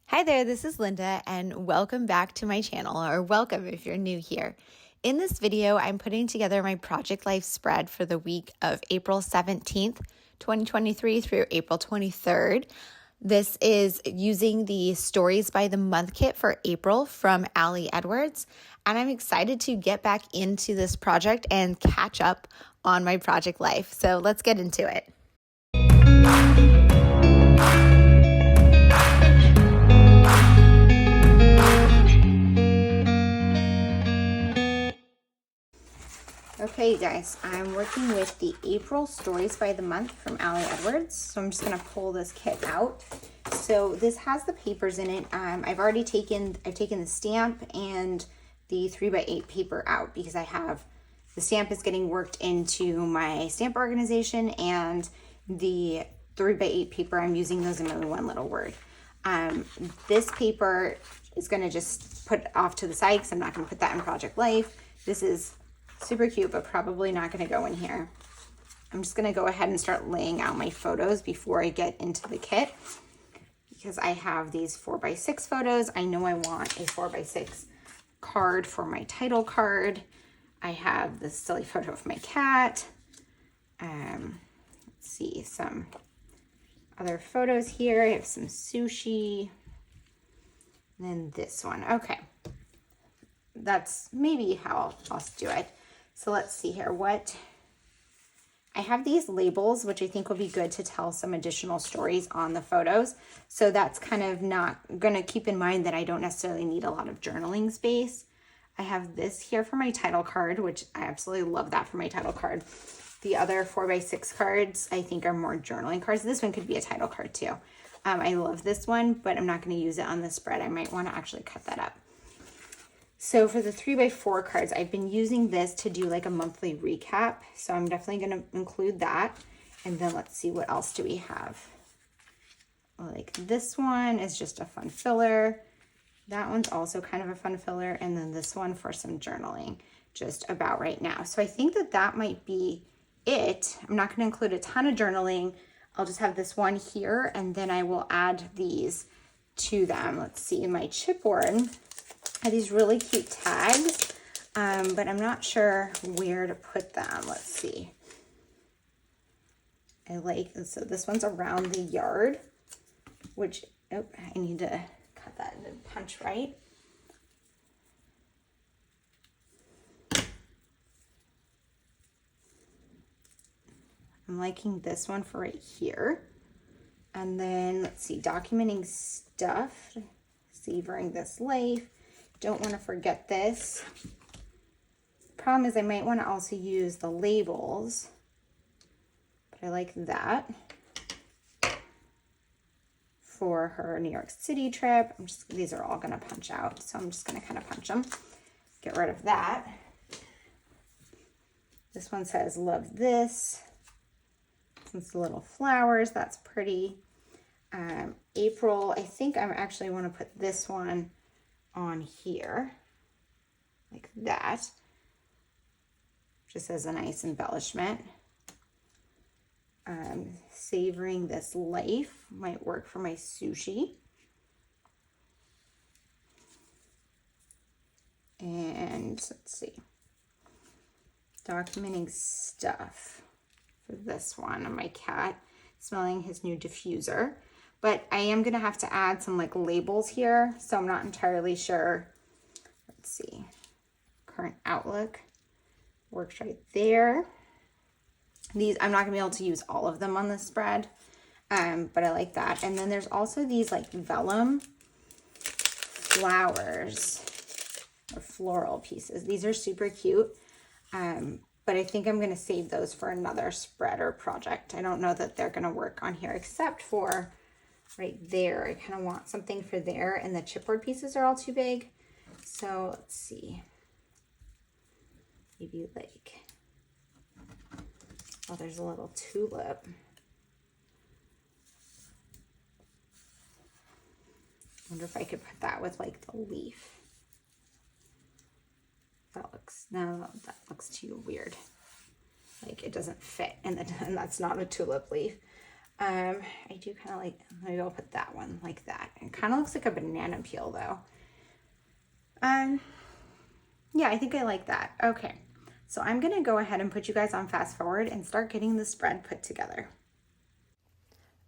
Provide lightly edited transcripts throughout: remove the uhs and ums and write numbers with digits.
Hi there, this is Linda, and welcome back to my channel, or welcome if you're new here. In this video, I'm putting together my Project Life spread for the week of April 17th, 2023 through April 23rd. This is using the Stories by the Month kit for April from Ali Edwards, and I'm excited to get back into this project and catch up on my Project Life. So let's get into it. Okay, you guys, I'm working with the April Stories by the Month from Ali Edwards. So I'm just gonna pull this kit out. So this has the papers in it. I've taken the stamp and the 3x8 paper out because the stamp is getting worked into my stamp organization, and the 3x8 paper, I'm using those in my one little word. This paper is gonna just put off to the side because I'm not gonna put that in Project Life. This is super cute, but probably not going to go in here. I'm just going to go ahead and start laying out my photos before I get into the kit, because I have these 4x6 photos. I know I want a 4x6 card for my title card. I have this silly photo of my cat. Let's see, some other photos here. I have some sushi. And then this one. Okay. That's maybe how I'll do it. So let's see here. I have these labels, which I think will be good to tell some additional stories on the photos. So that's kind of not going to keep in mind that I don't necessarily need a lot of journaling space. I have this here for my title card, which I absolutely love that for my title card. The other 4x6 cards I think are more journaling cards. This one could be a title card too. I love this one, but I'm not going to use it on the spread. I might want to actually cut that up. So for the 3x4 cards, I've been using this to do like a monthly recap. So I'm definitely going to include that. And then let's see, what else do we have? Like this one is just a fun filler. That one's also kind of a fun filler. And then this one for some journaling just about right now. So I think that might be it. I'm not going to include a ton of journaling. I'll just have this one here, and then I will add these to them. Let's see, my chipboard, I have these really cute tags, but I'm not sure where to put them. Let's see. So this one's around the yard, which, I need to cut that into punch right. I'm liking this one for right here. And then let's see, documenting stuff, savoring this life. Don't want to forget this. Problem is I might want to also use the labels, but I like that for her New York City trip. These are all going to punch out, so I'm just going to kind of punch them. Get rid of that. This one says, love this. It's the little flowers. That's pretty. April, I think I actually want to put this one on here like that, just as a nice embellishment. Savoring this life might work for my sushi. And let's see, documenting stuff for this one, and my cat smelling his new diffuser. But I am going to have to add some like labels here, so I'm not entirely sure. Let's see. Current outlook works right there. These, I'm not going to be able to use all of them on this spread, but I like that. And then there's also these like vellum flowers or floral pieces. These are super cute, but I think I'm going to save those for another spread or project. I don't know that they're going to work on here, except for right there. I kind of want something for there, and the chipboard pieces are all too big. So let's see. Maybe like, oh, there's a little tulip. Wonder if I could put that with like the leaf. No, that looks too weird. Like it doesn't fit, and that's not a tulip leaf. I do kind of like, maybe I'll put that one like that. It kind of looks like a banana peel though. Yeah, I think I like that. Okay, so I'm gonna go ahead and put you guys on fast forward and start getting the spread put together.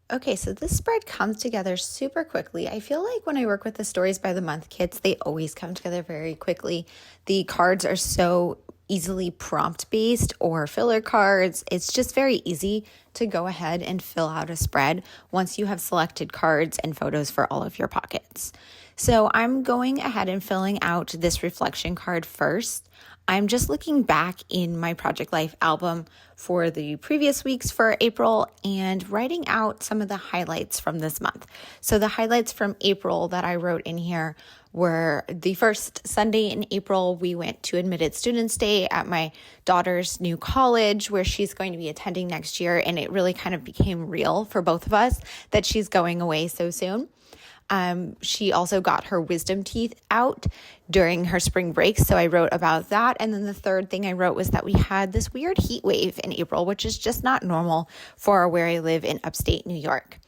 Okay, so this spread comes together super quickly. I feel like when I work with the Stories by the Month kits, they always come together very quickly. The cards are so easily prompt based or filler cards. It's just very easy to go ahead and fill out a spread once you have selected cards and photos for all of your pockets. So I'm going ahead and filling out this reflection card first. I'm just looking back in my Project Life album for the previous weeks for April and writing out some of the highlights from this month. So the highlights from April that I wrote in here were the first Sunday in April, we went to Admitted Students Day at my daughter's new college where she's going to be attending next year. And it really kind of became real for both of us that she's going away so soon. She also got her wisdom teeth out during her spring break. So I wrote about that. And then the third thing I wrote was that we had this weird heat wave in April, which is just not normal for where I live in upstate New York.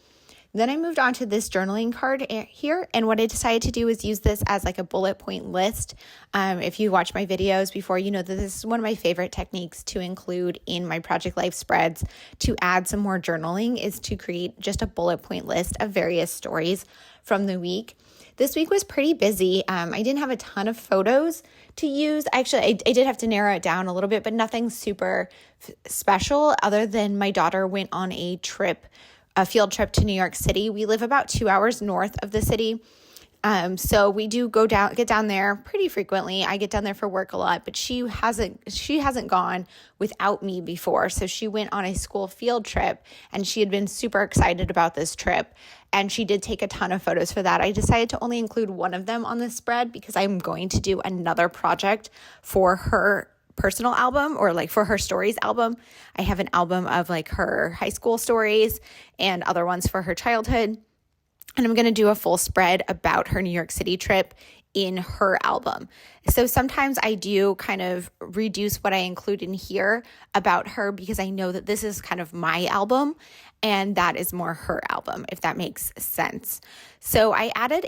Then I moved on to this journaling card here. And what I decided to do is use this as like a bullet point list. If you watch my videos before, you know that this is one of my favorite techniques to include in my Project Life spreads to add some more journaling is to create just a bullet point list of various stories from the week. This week was pretty busy. I didn't have a ton of photos to use. Actually, I did have to narrow it down a little bit, but nothing super special other than my daughter went on a field trip to New York City. We live about 2 hours north of the city. So we do get down there pretty frequently. I get down there for work a lot, but she hasn't gone without me before. So she went on a school field trip and she had been super excited about this trip. And she did take a ton of photos for that. I decided to only include one of them on this spread because I'm going to do another project for her personal album or like for her stories album. I have an album of like her high school stories and other ones for her childhood. And I'm going to do a full spread about her New York City trip in her album. So sometimes I do kind of reduce what I include in here about her because I know that this is kind of my album and that is more her album, if that makes sense. So I added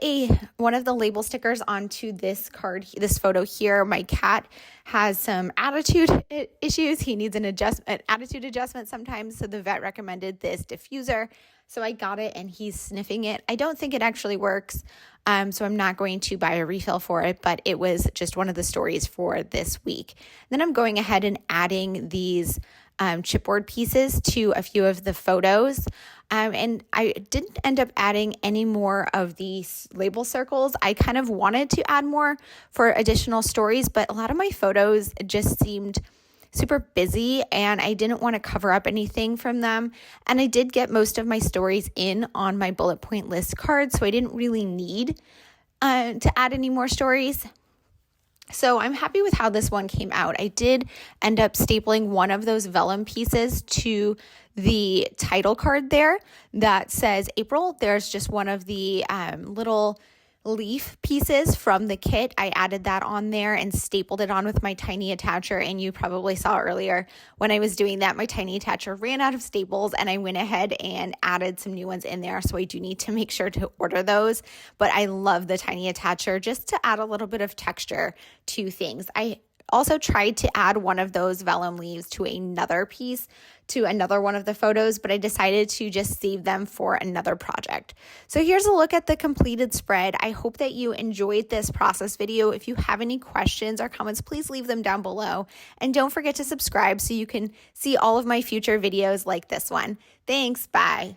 one of the label stickers onto this card, this photo here. My cat has some attitude issues. He needs an attitude adjustment sometimes. So the vet recommended this diffuser. So I got it and he's sniffing it. I don't think it actually works. So I'm not going to buy a refill for it, but it was just one of the stories for this week. Then I'm going ahead and adding these chipboard pieces to a few of the photos. And I didn't end up adding any more of these label circles. I kind of wanted to add more for additional stories, but a lot of my photos just seemed super busy and I didn't want to cover up anything from them. And I did get most of my stories in on my bullet point list card, so I didn't really need to add any more stories. So I'm happy with how this one came out. I did end up stapling one of those vellum pieces to the title card there that says April. There's just one of the little leaf pieces from the kit. I added that on there and stapled it on with my tiny attacher. And you probably saw earlier when I was doing that, my tiny attacher ran out of staples and I went ahead and added some new ones in there. So I do need to make sure to order those. But I love the tiny attacher just to add a little bit of texture to things. I also tried to add one of those vellum leaves to another piece, to another one of the photos, but I decided to just save them for another project. So here's a look at the completed spread. I hope that you enjoyed this process video. If you have any questions or comments, please leave them down below. And don't forget to subscribe so you can see all of my future videos like this one. Thanks, bye.